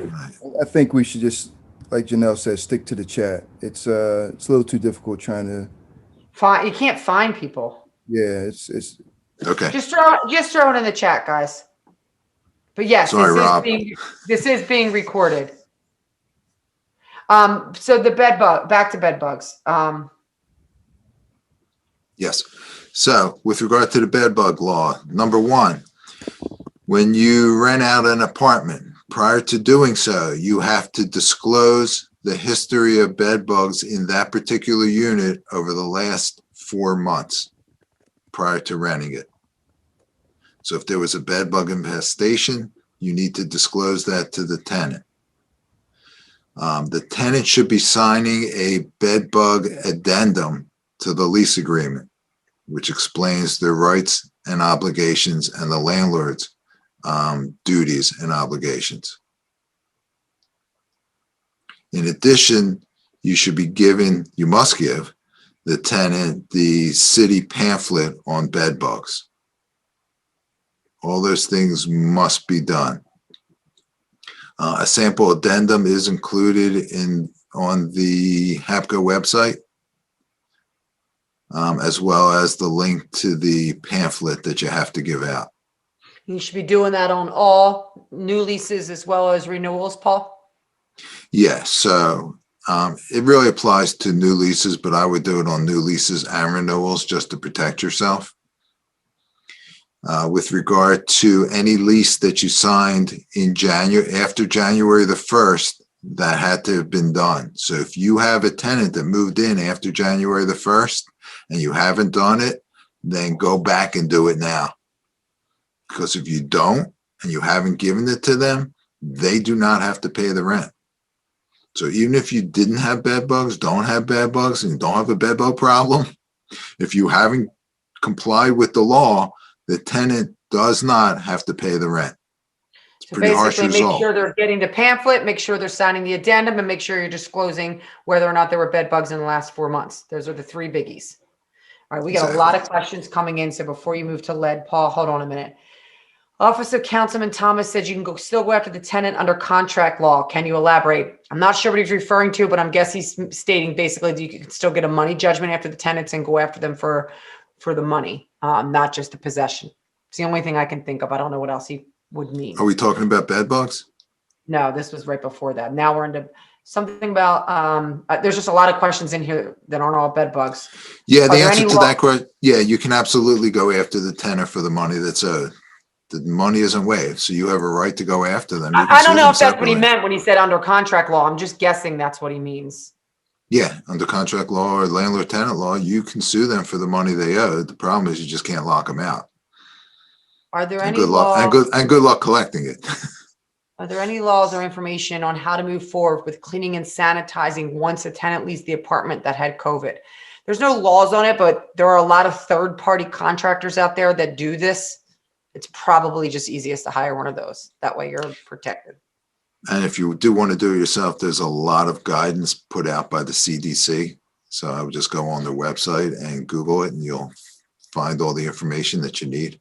I think we should just, like Janelle said, stick to the chat. It's a little too difficult trying to, You can't find people. yeah, it's Okay. Just throw it in the chat, guys. But yes, Sorry, Rob. This is being recorded. So the back to bed bugs. Yes. So with regard to the bed bug law, number one, when you rent out an apartment, prior to doing so, you have to disclose the history of bed bugs in that particular unit over the last 4 months prior to renting it. So if there was a bed bug infestation, you need to disclose that to the tenant. The tenant should be signing a bed bug addendum to the lease agreement, which explains their rights and obligations and the landlord's duties and obligations. In addition, you must give the tenant the city pamphlet on bed bugs. All those things must be done. A sample addendum is included on the Hapco website, as well as the link to the pamphlet that you have to give out. You should be doing that on all new leases as well as renewals, Paul. Yeah, so it really applies to new leases, but I would do it on new leases and renewals just to protect yourself. With regard to any lease that you signed in after January the 1st, that had to have been done. So if you have a tenant that moved in after January the 1st and you haven't done it, then go back and do it now. Because if you don't and you haven't given it to them, they do not have to pay the rent. So even if you didn't have bed bugs, don't have bed bugs, and don't have a bed bug problem, if you haven't complied with the law, the tenant does not have to pay the rent. So Pretty harsh basically, make result. sure they're getting the pamphlet, make sure they're signing the addendum, and make sure you're disclosing whether or not there were bed bugs in the last 4 months. Those are the three biggies. All right, we got a lot of questions coming in. So before you move to lead, Paul, hold on a minute. Office of Councilman Thomas said you can still go after the tenant under contract law. Can you elaborate? I'm not sure what he's referring to, but I'm guessing he's stating basically that you can still get a money judgment after the tenants and go after them for the money, not just the possession. It's the only thing I can think of. I don't know what else he would mean. Are we talking about bed bugs? No, this was right before that. Now we're into something about, there's just a lot of questions in here that aren't all bed bugs. Yeah, the there answer any to law- that question, yeah, you can absolutely go after the tenant for the money that's owed. The money isn't waived, so you have a right to go after them. You can I sue don't know them if that's what he separately. meant when he said under contract law. I'm just guessing that's what he means. Yeah, under contract law or landlord tenant law, you can sue them for the money they owe. The problem is you just can't lock them out. Are there And any good luck, laws? and good luck collecting it. Are there any laws or information on how to move forward with cleaning and sanitizing once a tenant leaves the apartment that had COVID? There's no laws on it, but there are a lot of third-party contractors out there that do this. It's probably just easiest to hire one of those. That way you're protected. And if you do want to do it yourself, there's a lot of guidance put out by the CDC. So I would just go on their website and Google it and you'll find all the information that you need.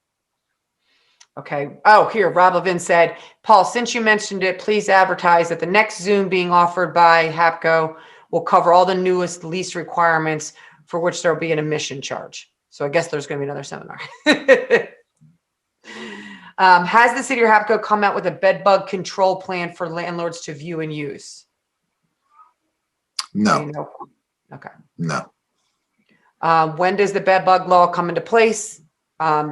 Okay. Oh, here, Rob Levin said, Paul, since you mentioned it, please advertise that the next Zoom being offered by Hapco will cover all the newest lease requirements for which there will be an admission charge. So I guess there's going to be another seminar. Has the city or Hapco come out with a bed bug control plan for landlords to view and use? No, No. Okay. no. When does the bed bug law come into place? A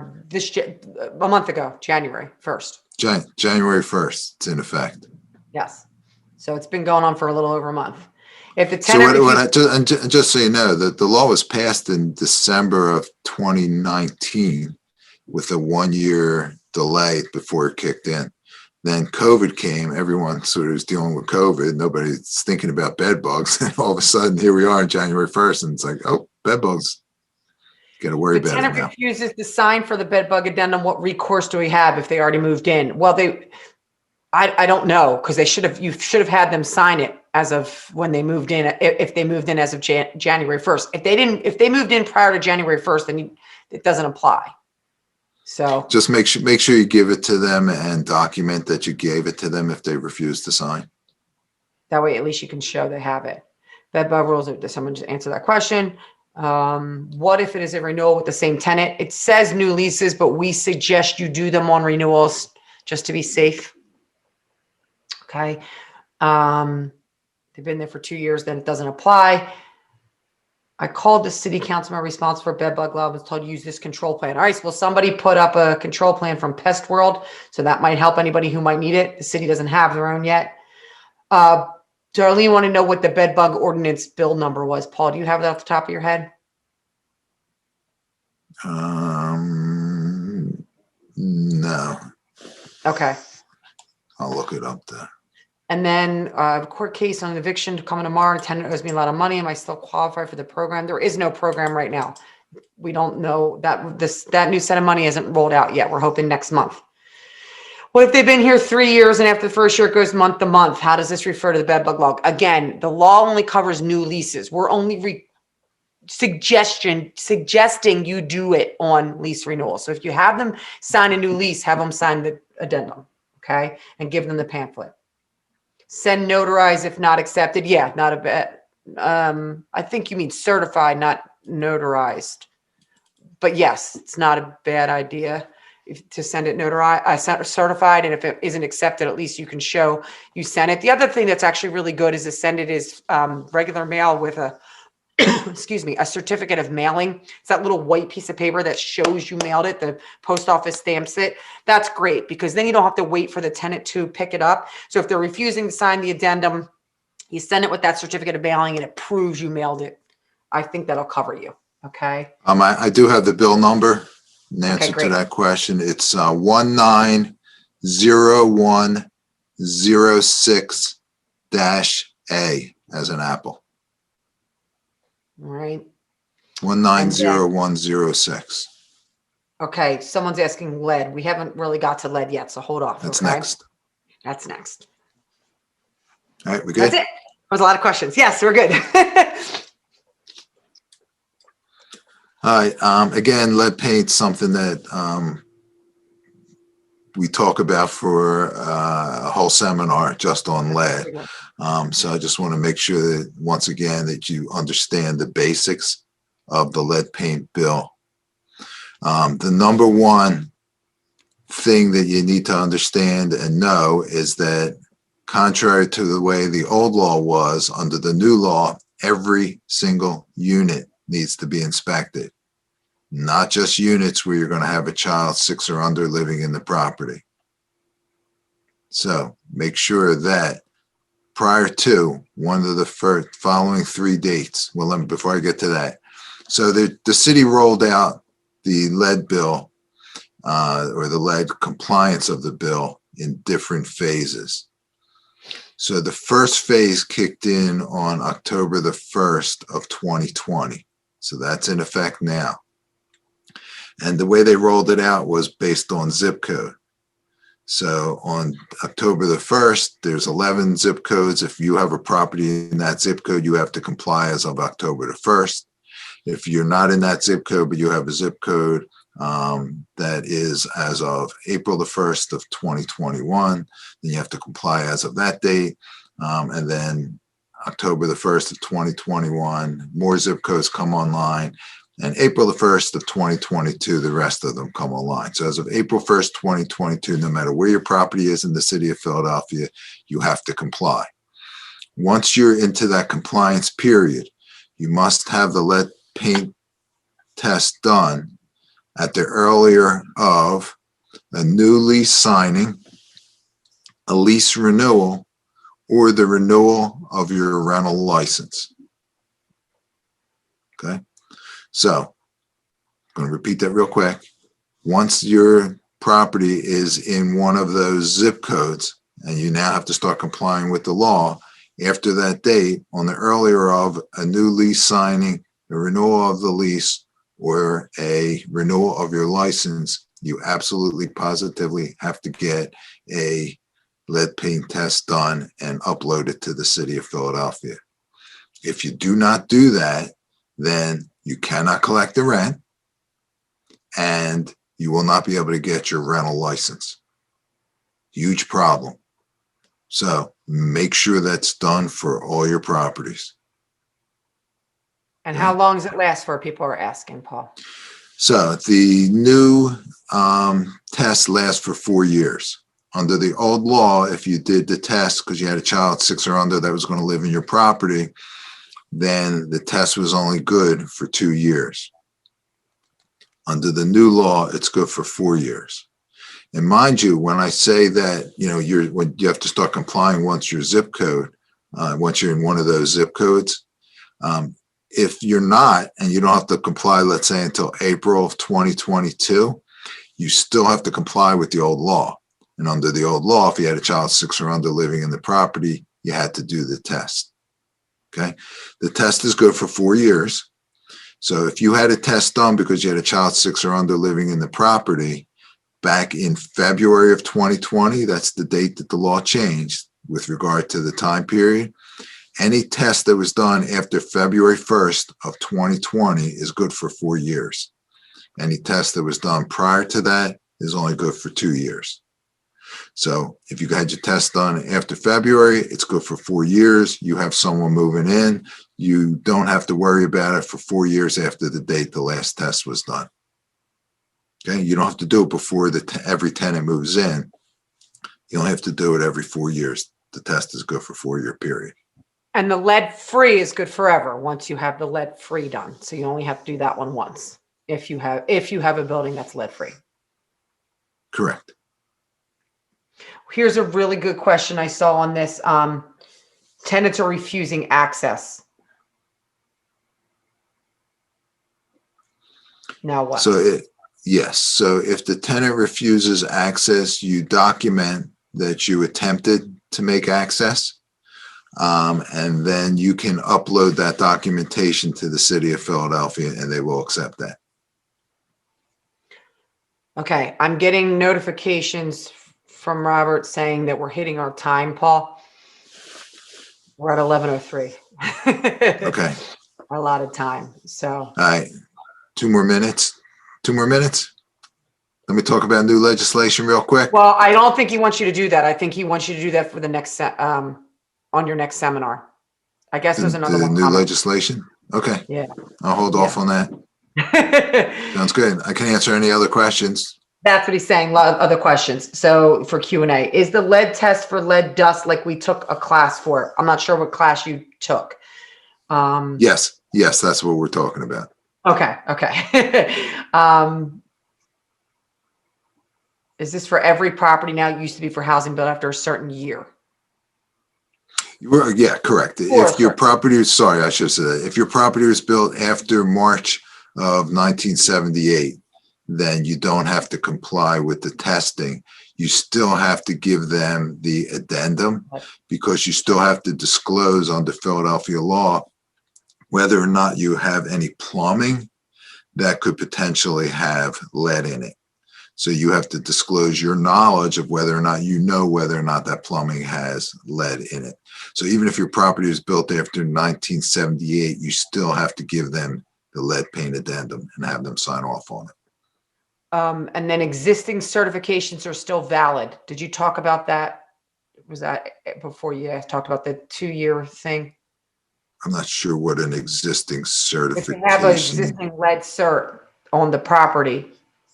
month ago, January 1st. January 1st, it's in effect. Yes. So it's been going on for a little over a month. If the So tenant just so you know, that the law was passed in December of 2019 with a 1-year delay before it kicked in. Then COVID came, everyone sort of was dealing with COVID. Nobody's thinking about bed bugs. And all of a sudden, here we are on January 1st, and it's like, oh, bed bugs. Got to worry the about it tenant now. refuses to sign for the bed bug addendum, what recourse do we have if they already moved in? Well, I don't know, because you should have had them sign it as of when they moved in, if they moved in as of January 1st. If they moved in prior to January 1st, then it doesn't apply. So Just make sure you give it to them and document that you gave it to them if they refuse to sign. that way, at least you can show they have it. Bed bug rules, does someone just answer that question? What if it is a renewal with the same tenant? It says new leases, but we suggest you do them on renewals just to be safe. Okay. They've been there for 2 years, then it doesn't apply. I called the city councilman responsible for bed bug law, was told to use this control plan. All right, so will somebody put up a control plan from Pest World? So that might help anybody who might need it. The city doesn't have their own yet. Darlene want to know what the bed bug ordinance bill number was. Paul, do you have that off the top of your head? No, Okay. I'll look it up there. And then court case on eviction coming tomorrow. Tenant owes me a lot of money. Am I still qualified for the program? There is no program right now. We don't know that new set of money isn't rolled out yet. We're hoping next month. What if they've been here 3 years and after the first year it goes month to month? How does this refer to the bed bug law? Again, the law only covers new leases. We're only suggesting you do it on lease renewal. So if you have them sign a new lease, have them sign the addendum, okay? And give them the pamphlet. Send notarized if not accepted. Yeah, not a bad. I think you mean certified, not notarized. But yes, it's not a bad idea to send it notarized, certified. And if it isn't accepted, at least you can show you sent it. The other thing that's actually really good is to send it as regular mail with a excuse me, a certificate of mailing. It's that little white piece of paper that shows you mailed it. The post office stamps it. That's great because then you don't have to wait for the tenant to pick it up. So if they're refusing to sign the addendum, you send it with that certificate of mailing and it proves you mailed it. I think that'll cover you. Okay. I do have the bill number. In answer to great. that question, it's 190106-A as an apple. All right. 190106. Okay. Someone's asking lead. We haven't really got to lead yet, so hold off. That's okay? next. That's next. All right, we good? That's it. That was a lot of questions. Yes, we're good. All right, again, lead paint's something that we talk about for a whole seminar just on lead. So I just want to make sure that, once again, that you understand the basics of the lead paint bill. The number one thing that you need to understand and know is that, contrary to the way the old law was, under the new law, every single unit needs to be inspected. Not just units where you're going to have a child 6 or under living in the property. So make sure that prior to one of the following 3 dates, well, before I get to that, so the city rolled out the lead bill or the lead compliance of the bill in different phases. So the first phase kicked in on October the 1st of 2020. So that's in effect now. And the way they rolled it out was based on zip code. So on October the 1st, there's 11 zip codes. If you have a property in that zip code, you have to comply as of October the 1st. If you're not in that zip code, but you have a zip code that is as of April the 1st of 2021, then you have to comply as of that date. And then October the 1st of 2021, more zip codes come online. And April the 1st of 2022, the rest of them come online. So as of April 1st, 2022, no matter where your property is in the city of Philadelphia, you have to comply. Once you're into that compliance period, you must have the lead paint test done at the earlier of a new lease signing, a lease renewal, or the renewal of your rental license. Okay? So I'm going to repeat that real quick. Once your property is in one of those zip codes and you now have to start complying with the law, after that date, on the earlier of a new lease signing, a renewal of the lease, or a renewal of your license, you absolutely positively have to get a lead paint test done and upload it to the city of Philadelphia. If you do not do that, then you cannot collect the rent and you will not be able to get your rental license. Huge problem. So make sure that's done for all your properties. And how long does it last for? People are asking, Paul. So the new test lasts for 4 years. Under the old law, if you did the test because you had a child 6 or under that was going to live in your property, then the test was only good for 2 years. Under the new law, it's good for 4 years. And mind you, when I say that, when you have to start complying once your zip code, once you're in one of those zip codes, if you're not, and you don't have to comply, let's say until April of 2022, you still have to comply with the old law. And under the old law, if you had a child 6 or under living in the property, you had to do the test. Okay. The test is good for 4 years. So if you had a test done because you had a child 6 or under living in the property back in February of 2020, that's the date that the law changed with regard to the time period. Any test that was done after February 1st of 2020 is good for 4 years. Any test that was done prior to that is only good for 2 years. So if you had your test done after February, it's good for 4 years. You have someone moving in. You don't have to worry about it for 4 years after the date the last test was done. Okay, you don't have to do it before every tenant moves in. You only have to do it every 4 years. The test is good for 4-year period. And the lead free is good forever once you have the lead free done. So you only have to do that one once if you have a building that's lead free. Correct. Here's a really good question I saw on this. Tenants are refusing access. Now what? Yes. So if the tenant refuses access, you document that you attempted to make access. And then you can upload that documentation to the city of Philadelphia and they will accept that. Okay. I'm getting notifications from Robert saying that we're hitting our time, Paul. We're at 11:03. Okay, A lot of time. So, all right, 2 more minutes. 2 more minutes. Let me talk about new legislation real quick. well, I don't think he wants you to do that. I think he wants you to do that for the next, on your next seminar. I guess there's another The one new coming. legislation. Okay, Yeah. I'll hold off on that. Sounds good. I can answer any other questions. That's what he's saying. A lot of other questions. So for Q&A, is the lead test for lead dust like we took a class for? I'm not sure what class you took. Yes, that's what we're talking about. Okay. Is this for every property now? It used to be for housing built after a certain year. Yeah, correct. If your property, sorry, I should have said that. If your property was built after March of 1978, then you don't have to comply with the testing. You still have to give them the addendum because you still have to disclose under Philadelphia law whether or not you have any plumbing that could potentially have lead in it. So you have to disclose your knowledge of whether or not you know whether or not that plumbing has lead in it. So even if your property was built after 1978, you still have to give them the lead paint addendum and have them sign off on it. And then existing certifications are still valid. Did you talk about that? Was that before you talked about the 2-year thing? I'm not sure what an existing If certification. you have an existing lead cert on the property.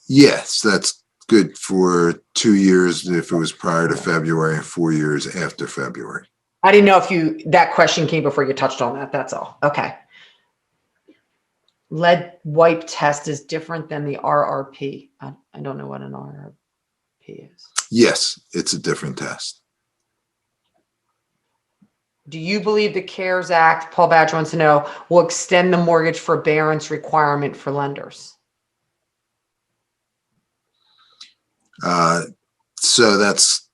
Yes, that's good for 2 years if it was prior to February and 4 years after February. I didn't know if that question came before you touched on that. That's all. Okay. Lead wipe test is different than the RRP. I don't know what an RRP is. Yes, it's a different test. Do you believe the CARES Act, Paul Badger wants to know, will extend the mortgage forbearance requirement for lenders? So that's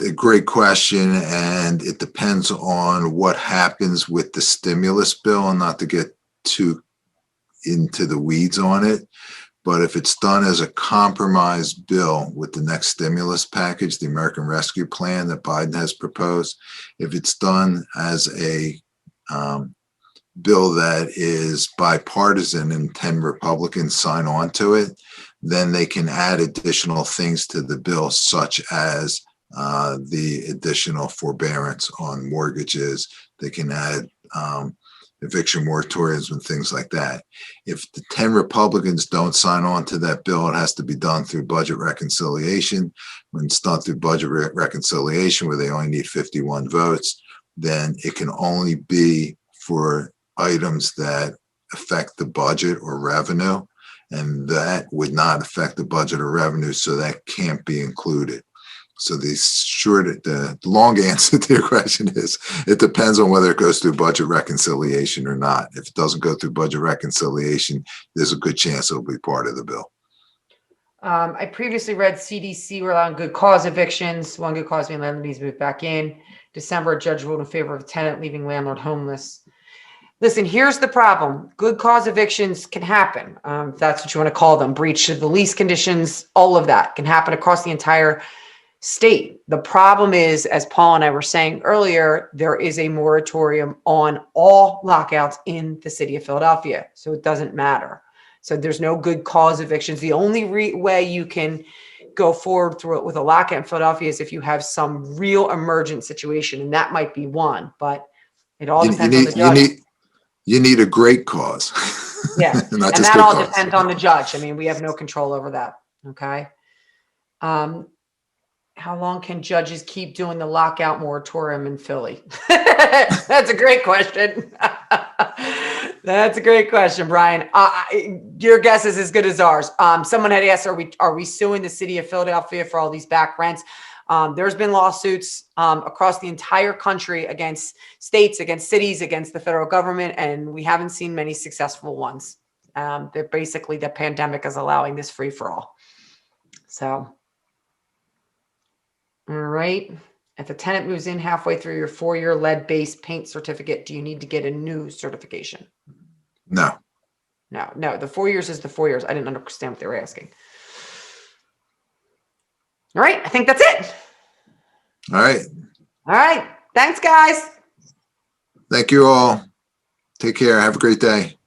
a great question, and it depends on what happens with the stimulus bill, and not to get too into the weeds on it. But if it's done as a compromise bill with the next stimulus package, the American Rescue Plan that Biden has proposed, if it's done as a bill that is bipartisan and 10 Republicans sign on to it, then they can add additional things to the bill, such as the additional forbearance on mortgages. They can add eviction moratoriums and things like that. If the 10 Republicans don't sign on to that bill, it has to be done through budget reconciliation. When it's done through budget reconciliation, where they only need 51 votes, then it can only be for items that affect the budget or revenue, and that would not affect the budget or revenue, so that can't be included. So the long answer to your question is it depends on whether it goes through budget reconciliation or not. If it doesn't go through budget reconciliation, there's a good chance it'll be part of the bill. I previously read CDC were allowing good cause evictions. One good cause being landlord needs to move back in. December, a judge ruled in favor of a tenant leaving landlord homeless. Listen, here's the problem. Good cause evictions can happen. If that's what you want to call them. Breach of the lease conditions, all of that can happen across the entire state. The problem is, as Paul and I were saying earlier, there is a moratorium on all lockouts in the city of Philadelphia. So it doesn't matter. So there's no good cause evictions. The only way you can go forward through it with a lockout in Philadelphia is if you have some real emergent situation, and that might be one, but it all depends on the judge. You need a great cause. Yeah, and that all depends on the judge. I mean, we have no control over that. Okay. How long can judges keep doing the lockout moratorium in Philly? That's a great question. That's a great question, Brian. Your guess is as good as ours. Someone had asked, are we suing the city of Philadelphia for all these back rents? There's been lawsuits across the entire country against states, against cities, against the federal government, and we haven't seen many successful ones. They're basically, the pandemic is allowing this free for all. So, all right. If a tenant moves in halfway through your 4-year lead-based paint certificate, do you need to get a new certification? No. No. The 4 years is the 4 years. I didn't understand what they were asking. All right. I think that's it. All right. All right. Thanks, guys. Thank you all. Take care. Have a great day.